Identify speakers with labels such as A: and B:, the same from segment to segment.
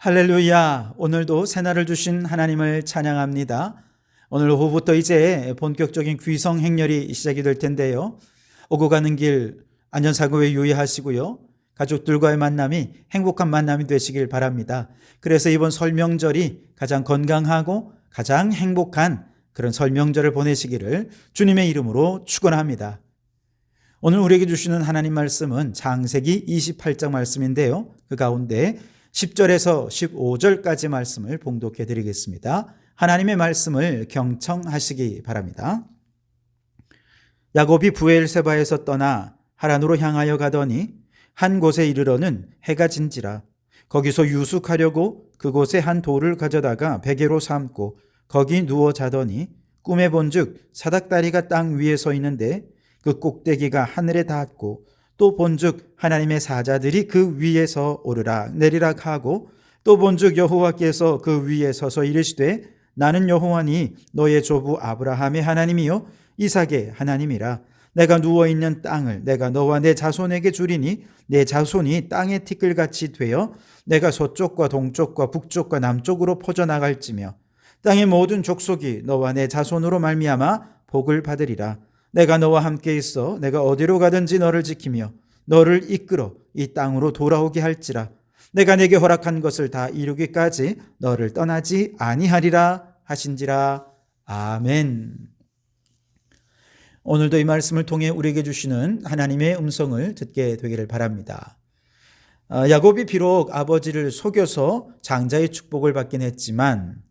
A: 할렐루야. 오늘도 새날을 주신 하나님을 찬양합니다. 오늘 오후부터 이제 본격적인 귀성 행렬이 시작이 될 텐데요. 오고 가는 길 안전사고에 유의하시고요. 가족들과의 만남이 행복한 만남이 되시길 바랍니다. 그래서 이번 설명절이 가장 건강하고 가장 행복한 그런 설명절을 보내시기를 주님의 이름으로 축원합니다. 오늘 우리에게 주시는 하나님 말씀은 창세기 28장 말씀인데요. 그 가운데 10절에서 15절까지 말씀을 봉독해 드리겠습니다. 하나님의 말씀을 경청하시기 바랍니다. 야곱이 브엘세바에서 떠나 하란으로 향하여 가더니 한 곳에 이르러는 해가 진지라. 거기서 유숙하려고 그곳에 한 돌을 가져다가 베개로 삼고 거기 누워 자더니 꿈에 본즉 사닥다리가 땅 위에 서 있는데 그 꼭대기가 하늘에 닿았고 또 본즉 하나님의 사자들이 그 위에서 오르락 내리락 하고 또 본즉 여호와께서 그 위에 서서 이르시되 나는 여호와니 너의 조부 아브라함의 하나님이요 이삭의 하나님이라. 내가 누워있는 땅을 내가 너와 내 자손에게 주리니 내 자손이 땅의 티끌같이 되어 내가 서쪽과 동쪽과 북쪽과 남쪽으로 퍼져나갈지며 땅의 모든 족속이 너와 내 자손으로 말미암아 복을 받으리라. 내가 너와 함께 있어 내가 어디로 가든지 너를 지키며 너를 이끌어 이 땅으로 돌아오게 할지라. 내가 내게 허락한 것을 다 이루기까지 너를 떠나지 아니하리라 하신지라. 아멘. 오늘도 이 말씀을 통해 우리에게 주시는 하나님의 음성을 듣게 되기를 바랍니다. 야곱이 비록 아버지를 속여서 장자의 축복을 받긴 했지만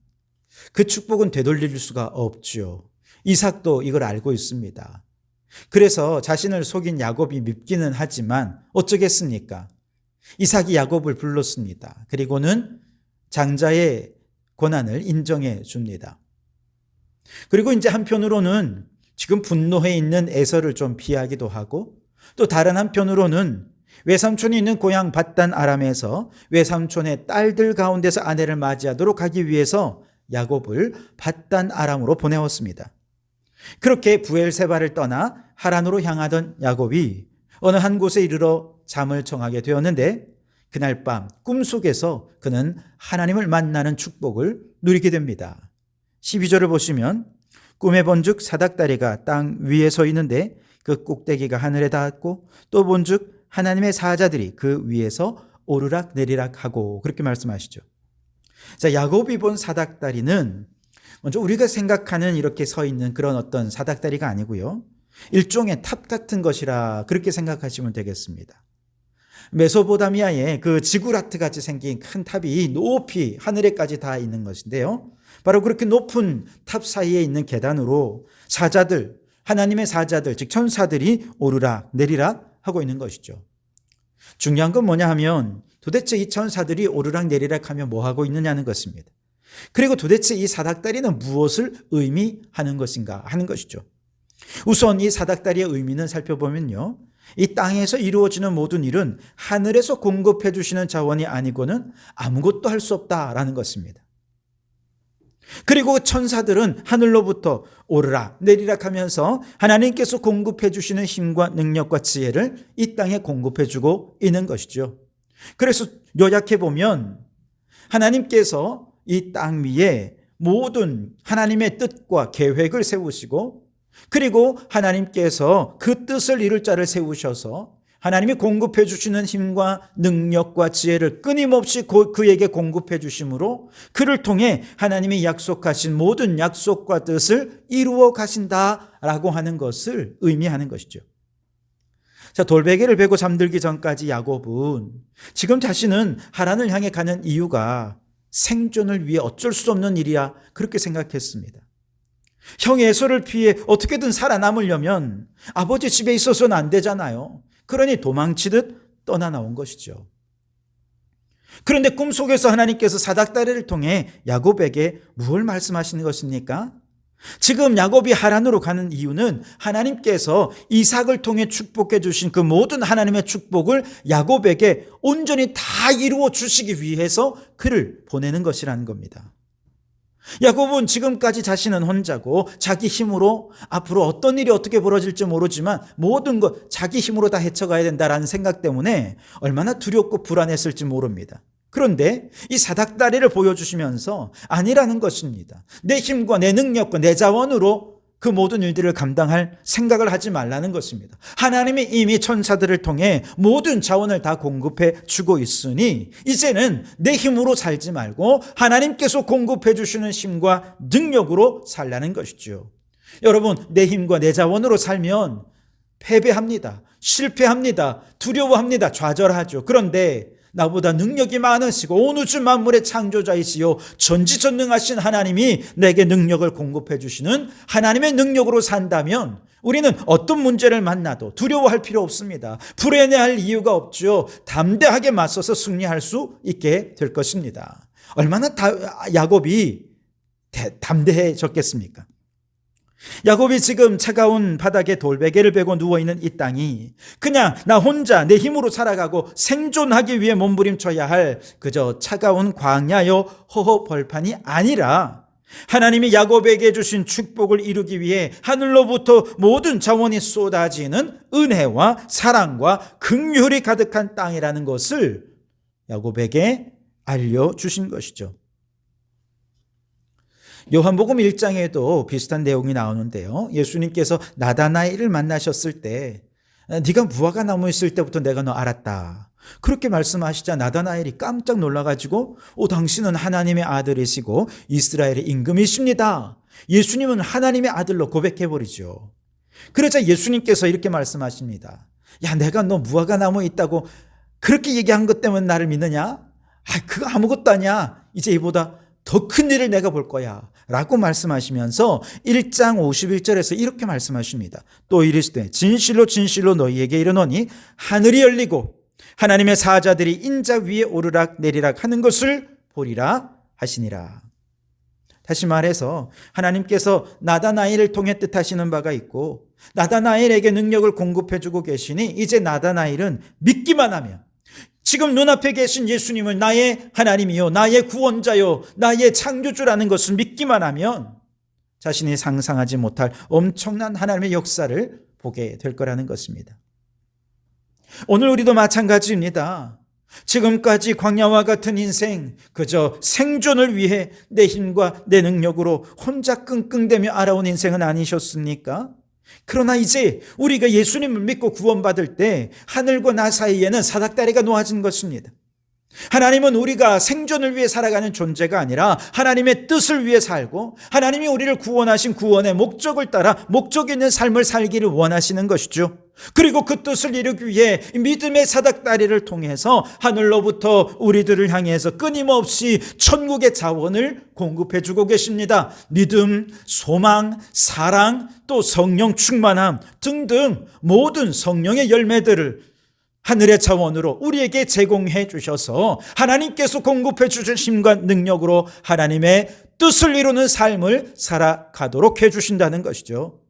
A: 그 축복은 되돌릴 수가 없죠. 이삭도 이걸 알고 있습니다. 그래서 자신을 속인 야곱이 밉기는 하지만 어쩌겠습니까? 이삭이 야곱을 불렀습니다. 그리고는 장자의 권한을 인정해 줍니다. 그리고 이제 한편으로는 지금 분노해 있는 에서를 좀 피하기도 하고 또 다른 한편으로는 외삼촌이 있는 고향 밧단 아람에서 외삼촌의 딸들 가운데서 아내를 맞이하도록 하기 위해서 야곱을 밧단 아람으로 보내었습니다. 그렇게 브엘세바를 떠나 하란으로 향하던 야곱이 어느 한 곳에 이르러 잠을 청하게 되었는데 그날 밤 꿈속에서 그는 하나님을 만나는 축복을 누리게 됩니다. 12절을 보시면 꿈에 본즉 사닥다리가 땅 위에 서 있는데 그 꼭대기가 하늘에 닿았고 또 본즉 하나님의 사자들이 그 위에서 오르락 내리락 하고 그렇게 말씀하시죠. 자, 야곱이 본 사닥다리는 먼저 우리가 생각하는 이렇게 서 있는 그런 어떤 사닥다리가 아니고요. 일종의 탑 같은 것이라 그렇게 생각하시면 되겠습니다. 메소포타미아에 그 지구라트 같이 생긴 큰 탑이 높이 하늘에까지 닿아 있는 것인데요. 바로 그렇게 높은 탑 사이에 있는 계단으로 사자들, 하나님의 사자들, 즉 천사들이 오르락 내리락 하고 있는 것이죠. 중요한 건 뭐냐 하면 도대체 이 천사들이 오르락 내리락 하며 뭐 하고 있느냐는 것입니다. 그리고 도대체 이 사닥다리는 무엇을 의미하는 것인가 하는 것이죠. 우선 이 사닥다리의 의미는 살펴보면요. 이 땅에서 이루어지는 모든 일은 하늘에서 공급해 주시는 자원이 아니고는 아무것도 할 수 없다라는 것입니다. 그리고 천사들은 하늘로부터 오르락 내리락 하면서 하나님께서 공급해 주시는 힘과 능력과 지혜를 이 땅에 공급해 주고 있는 것이죠. 그래서 요약해 보면 하나님께서 이 땅 위에 모든 하나님의 뜻과 계획을 세우시고 그리고 하나님께서 그 뜻을 이룰 자를 세우셔서 하나님이 공급해 주시는 힘과 능력과 지혜를 끊임없이 그에게 공급해 주심으로 그를 통해 하나님이 약속하신 모든 약속과 뜻을 이루어 가신다라고 하는 것을 의미하는 것이죠. 자, 돌베개를 베고 잠들기 전까지 야곱은 지금 자신은 하란을 향해 가는 이유가 생존을 위해 어쩔 수 없는 일이야 그렇게 생각했습니다. 형 에서를 피해 어떻게든 살아남으려면 아버지 집에 있어서는 안 되잖아요. 그러니 도망치듯 떠나 나온 것이죠. 그런데 꿈속에서 하나님께서 사닥다리를 통해 야곱에게 무엇을 말씀하시는 것입니까? 지금 야곱이 하란으로 가는 이유는 하나님께서 이삭을 통해 축복해 주신 그 모든 하나님의 축복을 야곱에게 온전히 다 이루어 주시기 위해서 그를 보내는 것이라는 겁니다. 야곱은 지금까지 자신은 혼자고 자기 힘으로 앞으로 어떤 일이 어떻게 벌어질지 모르지만 모든 것 자기 힘으로 다 헤쳐가야 된다라는 생각 때문에 얼마나 두렵고 불안했을지 모릅니다. 그런데 이 사닥다리를 보여주시면서 아니라는 것입니다. 내 힘과 내 능력과 내 자원으로 그 모든 일들을 감당할 생각을 하지 말라는 것입니다. 하나님이 이미 천사들을 통해 모든 자원을 다 공급해 주고 있으니 이제는 내 힘으로 살지 말고 하나님께서 공급해 주시는 힘과 능력으로 살라는 것이죠. 여러분, 내 힘과 내 자원으로 살면 패배합니다. 실패합니다. 두려워합니다. 좌절하죠. 그런데 나보다 능력이 많으시고 온 우주 만물의 창조자이시요 전지전능하신 하나님이 내게 능력을 공급해 주시는 하나님의 능력으로 산다면 우리는 어떤 문제를 만나도 두려워할 필요 없습니다. 불안해할 이유가 없죠. 담대하게 맞서서 승리할 수 있게 될 것입니다. 얼마나 야곱이 담대해졌겠습니까? 야곱이 지금 차가운 바닥에 돌베개를 베고 누워있는 이 땅이 그냥 나 혼자 내 힘으로 살아가고 생존하기 위해 몸부림쳐야 할 그저 차가운 광야요 허허 벌판이 아니라 하나님이 야곱에게 주신 축복을 이루기 위해 하늘로부터 모든 자원이 쏟아지는 은혜와 사랑과 긍휼이 가득한 땅이라는 것을 야곱에게 알려주신 것이죠. 요한복음 1장에도 비슷한 내용이 나오는데요. 예수님께서 나다나엘을 만나셨을 때 네가 무화과 나무에 있을 때부터 내가 너 알았다. 그렇게 말씀하시자 나다나엘이 깜짝 놀라가지고 당신은 하나님의 아들이시고 이스라엘의 임금이십니다. 예수님은 하나님의 아들로 고백해버리죠. 그러자 예수님께서 이렇게 말씀하십니다. 야, 내가 너 무화과 나무에 있다고 그렇게 얘기한 것 때문에 나를 믿느냐? 그거 아무것도 아니야. 이제 이보다 더 큰 일을 내가 볼 거야 라고 말씀하시면서 1장 51절에서 이렇게 말씀하십니다. 또 이르시되 진실로 진실로 너희에게 이르노니 하늘이 열리고 하나님의 사자들이 인자 위에 오르락 내리락 하는 것을 보리라 하시니라. 다시 말해서 하나님께서 나다나엘을 통해 뜻하시는 바가 있고 나다나엘에게 능력을 공급해 주고 계시니 이제 나다나엘은 믿기만 하면 지금 눈앞에 계신 예수님을 나의 하나님이요 나의 구원자요 나의 창조주라는 것을 믿기만 하면 자신이 상상하지 못할 엄청난 하나님의 역사를 보게 될 거라는 것입니다. 오늘 우리도 마찬가지입니다. 지금까지 광야와 같은 인생 그저 생존을 위해 내 힘과 내 능력으로 혼자 끙끙대며 알아온 인생은 아니셨습니까? 그러나 이제 우리가 예수님을 믿고 구원받을 때 하늘과 나 사이에는 사닥다리가 놓아진 것입니다. 하나님은 우리가 생존을 위해 살아가는 존재가 아니라 하나님의 뜻을 위해 살고 하나님이 우리를 구원하신 구원의 목적을 따라 목적 있는 삶을 살기를 원하시는 것이죠. 그리고 그 뜻을 이루기 위해 믿음의 사닥다리를 통해서 하늘로부터 우리들을 향해서 끊임없이 천국의 자원을 공급해 주고 계십니다. 믿음, 소망, 사랑, 또 성령 충만함 등등 모든 성령의 열매들을 하늘의 자원으로 우리에게 제공해 주셔서 하나님께서 공급해 주신 힘과 능력으로 하나님의 뜻을 이루는 삶을 살아가도록 해 주신다는 것이죠.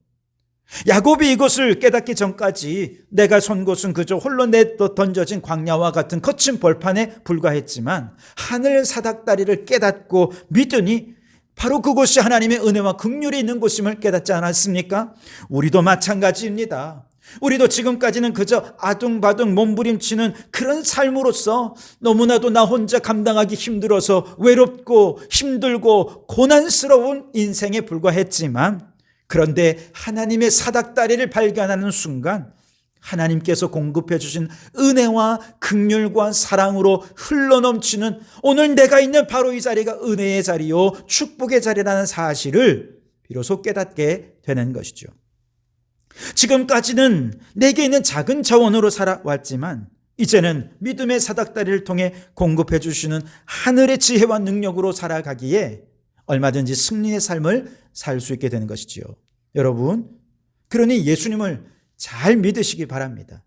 A: 야곱이 이것을 깨닫기 전까지 내가 선 곳은 그저 홀로 던져진 광야와 같은 거친 벌판에 불과했지만 하늘 사닥다리를 깨닫고 믿으니 바로 그곳이 하나님의 은혜와 긍휼이 있는 곳임을 깨닫지 않았습니까? 우리도 마찬가지입니다. 우리도 지금까지는 그저 아둥바둥 몸부림치는 그런 삶으로서 너무나도 나 혼자 감당하기 힘들어서 외롭고 힘들고 고난스러운 인생에 불과했지만 그런데 하나님의 사닥다리를 발견하는 순간 하나님께서 공급해 주신 은혜와 긍휼과 사랑으로 흘러넘치는 오늘 내가 있는 바로 이 자리가 은혜의 자리요 축복의 자리라는 사실을 비로소 깨닫게 되는 것이죠. 지금까지는 내게 있는 작은 자원으로 살아왔지만 이제는 믿음의 사닥다리를 통해 공급해 주시는 하늘의 지혜와 능력으로 살아가기에 얼마든지 승리의 삶을 살 수 있게 되는 것이지요. 여러분, 그러니 예수님을 잘 믿으시기 바랍니다.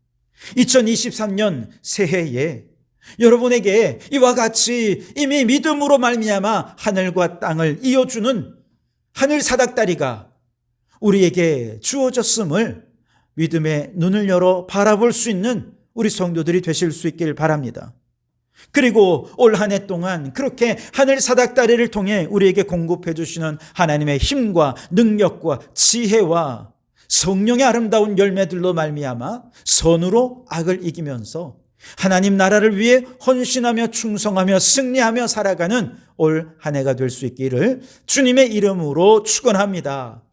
A: 2023년 새해에 여러분에게 이와 같이 이미 믿음으로 말미암아 하늘과 땅을 이어주는 하늘 사닥다리가 우리에게 주어졌음을 믿음의 눈을 열어 바라볼 수 있는 우리 성도들이 되실 수 있길 바랍니다. 그리고 올 한 해 동안 그렇게 하늘 사닥다리를 통해 우리에게 공급해 주시는 하나님의 힘과 능력과 지혜와 성령의 아름다운 열매들로 말미암아 선으로 악을 이기면서 하나님 나라를 위해 헌신하며 충성하며 승리하며 살아가는 올 한 해가 될 수 있기를 주님의 이름으로 축원합니다.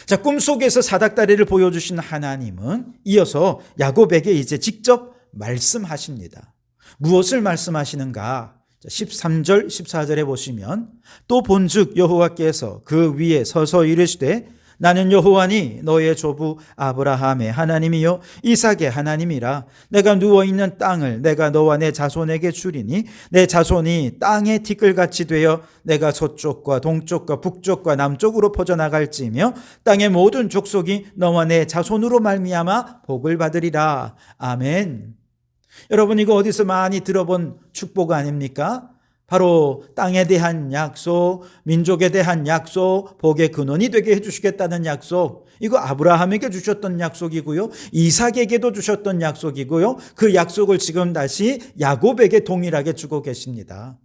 A: 자, 꿈속에서 사닥다리를 보여주신 하나님은 이어서 야곱에게 이제 직접 말씀하십니다. 무엇을 말씀하시는가? 13절 14절에 보시면 또 본즉 여호와께서 그 위에 서서 이르시되 나는 여호와니 너의 조부 아브라함의 하나님이요 이삭의 하나님이라. 내가 누워있는 땅을 내가 너와 내 자손에게 주리니 내 자손이 땅의 티끌같이 되어 내가 서쪽과 동쪽과 북쪽과 남쪽으로 퍼져나갈지며 땅의 모든 족속이 너와 내 자손으로 말미암아 복을 받으리라. 아멘. 여러분, 이거 어디서 많이 들어본 축복 아닙니까? 바로 땅에 대한 약속, 민족에 대한 약속, 복의 근원이 되게 해주시겠다는 약속, 이거 아브라함에게 주셨던 약속이고요, 이삭에게도 주셨던 약속이고요, 그 약속을 지금 다시 야곱에게 동일하게 주고 계십니다.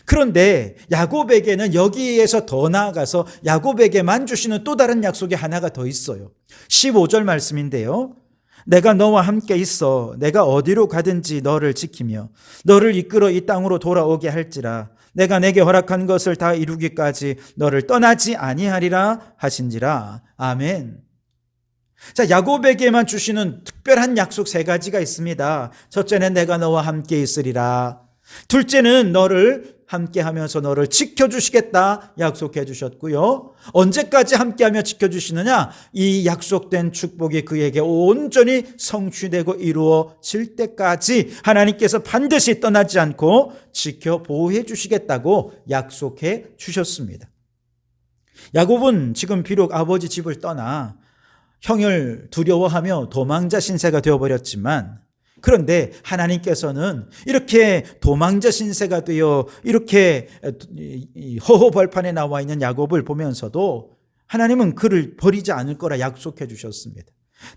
A: 그런데 야곱에게는 여기에서 더 나아가서 야곱에게만 주시는 또 다른 약속이 하나가 더 있어요. 15절 말씀인데요. 내가 너와 함께 있어 내가 어디로 가든지 너를 지키며 너를 이끌어 이 땅으로 돌아오게 할지라. 내가 내게 허락한 것을 다 이루기까지 너를 떠나지 아니하리라 하신지라. 아멘. 자, 야곱에게만 주시는 특별한 약속 세 가지가 있습니다. 첫째는 내가 너와 함께 있으리라. 둘째는 너를 함께하면서 너를 지켜주시겠다 약속해 주셨고요. 언제까지 함께하며 지켜주시느냐? 이 약속된 축복이 그에게 온전히 성취되고 이루어질 때까지 하나님께서 반드시 떠나지 않고 지켜 보호해 주시겠다고 약속해 주셨습니다. 야곱은 지금 비록 아버지 집을 떠나 형을 두려워하며 도망자 신세가 되어버렸지만, 그런데 하나님께서는 이렇게 도망자 신세가 되어 이렇게 허허벌판에 나와 있는 야곱을 보면서도 하나님은 그를 버리지 않을 거라 약속해 주셨습니다.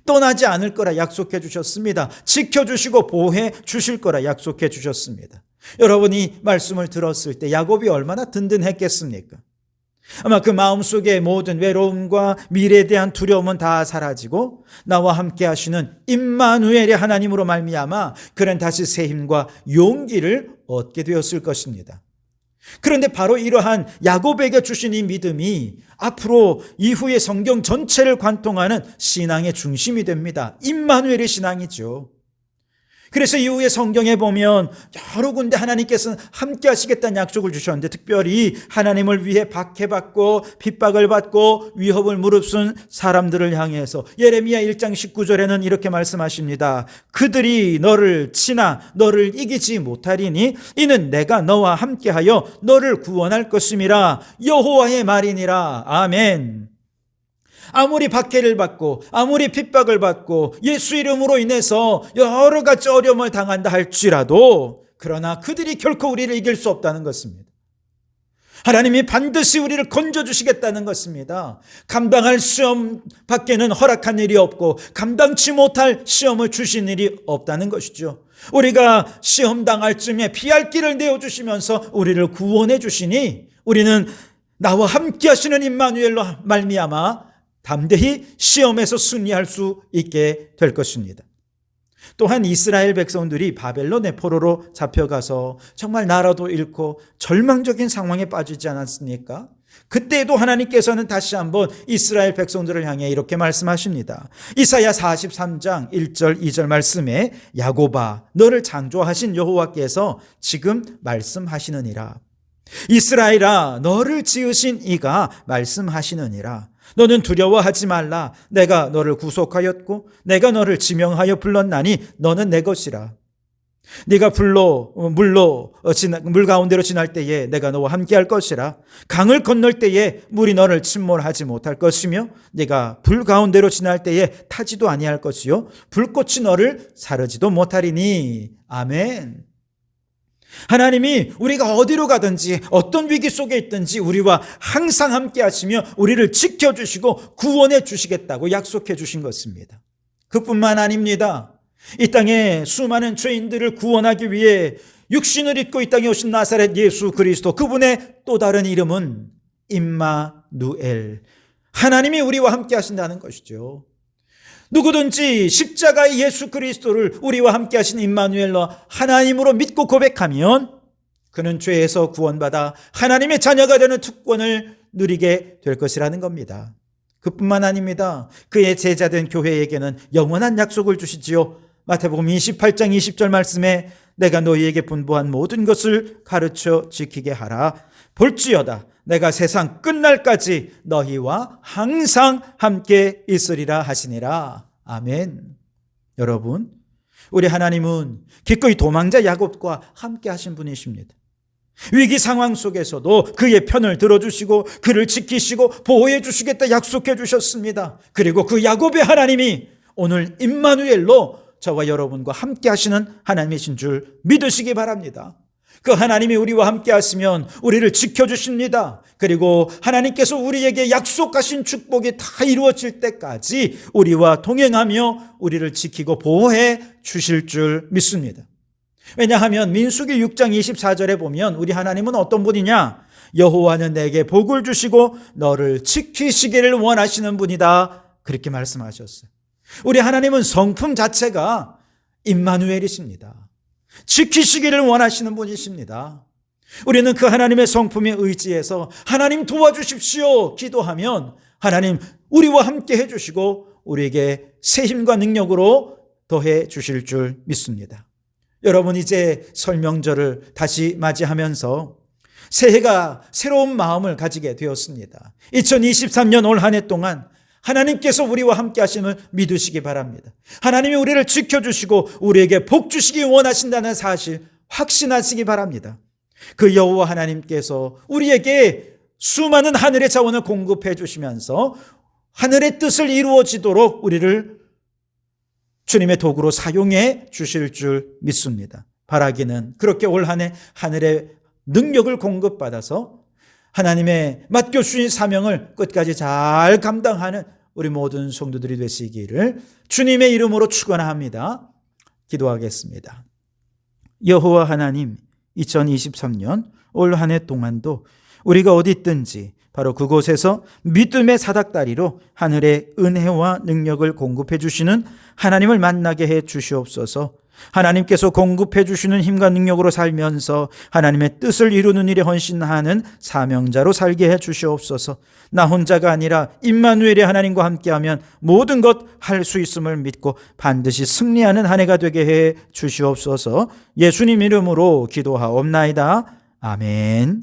A: 떠나지 않을 거라 약속해 주셨습니다. 지켜주시고 보호해 주실 거라 약속해 주셨습니다. 여러분이 말씀을 들었을 때 야곱이 얼마나 든든했겠습니까? 아마 그 마음속에 모든 외로움과 미래에 대한 두려움은 다 사라지고 나와 함께 하시는 임마누엘의 하나님으로 말미암아 그는 다시 새 힘과 용기를 얻게 되었을 것입니다. 그런데 바로 이러한 야곱에게 주신 이 믿음이 앞으로 이후의 성경 전체를 관통하는 신앙의 중심이 됩니다. 임마누엘의 신앙이죠. 그래서 이후에 성경에 보면 여러 군데 하나님께서는 함께 하시겠다는 약속을 주셨는데, 특별히 하나님을 위해 박해받고 핍박을 받고 위협을 무릅쓴 사람들을 향해서 예레미야 1장 19절에는 이렇게 말씀하십니다. 그들이 너를 치나 너를 이기지 못하리니 이는 내가 너와 함께하여 너를 구원할 것임이라. 여호와의 말이니라. 아멘. 아무리 박해를 받고 아무리 핍박을 받고 예수 이름으로 인해서 여러 가지 어려움을 당한다 할지라도, 그러나 그들이 결코 우리를 이길 수 없다는 것입니다. 하나님이 반드시 우리를 건져주시겠다는 것입니다. 감당할 시험 밖에는 허락한 일이 없고 감당치 못할 시험을 주신 일이 없다는 것이죠. 우리가 시험 당할 쯤에 피할 길을 내어주시면서 우리를 구원해 주시니 우리는 나와 함께 하시는 임마누엘로 말미암아 담대히 시험에서 승리할 수 있게 될 것입니다. 또한 이스라엘 백성들이 바벨론의 포로로 잡혀가서 정말 나라도 잃고 절망적인 상황에 빠지지 않았습니까? 그때도 하나님께서는 다시 한번 이스라엘 백성들을 향해 이렇게 말씀하십니다. 이사야 43장 1절 2절 말씀에 야곱아 너를 창조하신 여호와께서 지금 말씀하시느니라. 이스라엘아 너를 지으신 이가 말씀하시느니라. 너는 두려워하지 말라. 내가 너를 구속하였고 내가 너를 지명하여 불렀나니 너는 내 것이라. 네가 물 가운데로 지날 때에 내가 너와 함께할 것이라. 강을 건널 때에 물이 너를 침몰하지 못할 것이며 네가 불 가운데로 지날 때에 타지도 아니할 것이요 불꽃이 너를 사르지도 못하리니. 아멘. 하나님이 우리가 어디로 가든지 어떤 위기 속에 있든지 우리와 항상 함께 하시며 우리를 지켜주시고 구원해 주시겠다고 약속해 주신 것입니다. 그뿐만 아닙니다. 이 땅에 수많은 죄인들을 구원하기 위해 육신을 입고 이 땅에 오신 나사렛 예수 그리스도, 그분의 또 다른 이름은 임마누엘, 하나님이 우리와 함께 하신다는 것이죠. 누구든지 십자가의 예수 그리스도를 우리와 함께 하신 임마누엘로 하나님으로 믿고 고백하면 그는 죄에서 구원받아 하나님의 자녀가 되는 특권을 누리게 될 것이라는 겁니다. 그뿐만 아닙니다. 그의 제자된 교회에게는 영원한 약속을 주시지요. 마태복음 28장 20절 말씀에 내가 너희에게 분부한 모든 것을 가르쳐 지키게 하라. 볼지어다 내가 세상 끝날까지 너희와 항상 함께 있으리라 하시니라. 아멘. 여러분, 우리 하나님은 기꺼이 도망자 야곱과 함께 하신 분이십니다. 위기 상황 속에서도 그의 편을 들어주시고 그를 지키시고 보호해 주시겠다 약속해 주셨습니다. 그리고 그 야곱의 하나님이 오늘 임마누엘로 저와 여러분과 함께 하시는 하나님이신 줄 믿으시기 바랍니다. 그 하나님이 우리와 함께 하시면 우리를 지켜주십니다. 그리고 하나님께서 우리에게 약속하신 축복이 다 이루어질 때까지 우리와 동행하며 우리를 지키고 보호해 주실 줄 믿습니다. 왜냐하면 민수기 6장 24절에 보면 우리 하나님은 어떤 분이냐? 여호와는 내게 복을 주시고 너를 지키시기를 원하시는 분이다. 그렇게 말씀하셨어요. 우리 하나님은 성품 자체가 임마누엘이십니다. 지키시기를 원하시는 분이십니다. 우리는 그 하나님의 성품에 의지해서 하나님 도와주십시오 기도하면 하나님 우리와 함께 해주시고 우리에게 새 힘과 능력으로 더해 주실 줄 믿습니다. 여러분, 이제 설명절을 다시 맞이하면서 새해가 새로운 마음을 가지게 되었습니다. 2023년 올 한 해 동안 하나님께서 우리와 함께 하심을 믿으시기 바랍니다. 하나님이 우리를 지켜주시고 우리에게 복 주시기 원하신다는 사실 확신하시기 바랍니다. 그 여호와 하나님께서 우리에게 수많은 하늘의 자원을 공급해 주시면서 하늘의 뜻을 이루어지도록 우리를 주님의 도구로 사용해 주실 줄 믿습니다. 바라기는 그렇게 올 한 해 하늘의 능력을 공급받아서 하나님의 맡겨주신 사명을 끝까지 잘 감당하는 우리 모든 성도들이 되시기를 주님의 이름으로 축원합니다. 기도하겠습니다. 여호와 하나님, 2023년 올 한 해 동안도 우리가 어디 있든지 바로 그곳에서 믿음의 사닥다리로 하늘의 은혜와 능력을 공급해 주시는 하나님을 만나게 해 주시옵소서. 하나님께서 공급해 주시는 힘과 능력으로 살면서 하나님의 뜻을 이루는 일에 헌신하는 사명자로 살게 해 주시옵소서. 나 혼자가 아니라 임마누엘의 하나님과 함께하면 모든 것 할 수 있음을 믿고 반드시 승리하는 한 해가 되게 해 주시옵소서. 예수님 이름으로 기도하옵나이다. 아멘.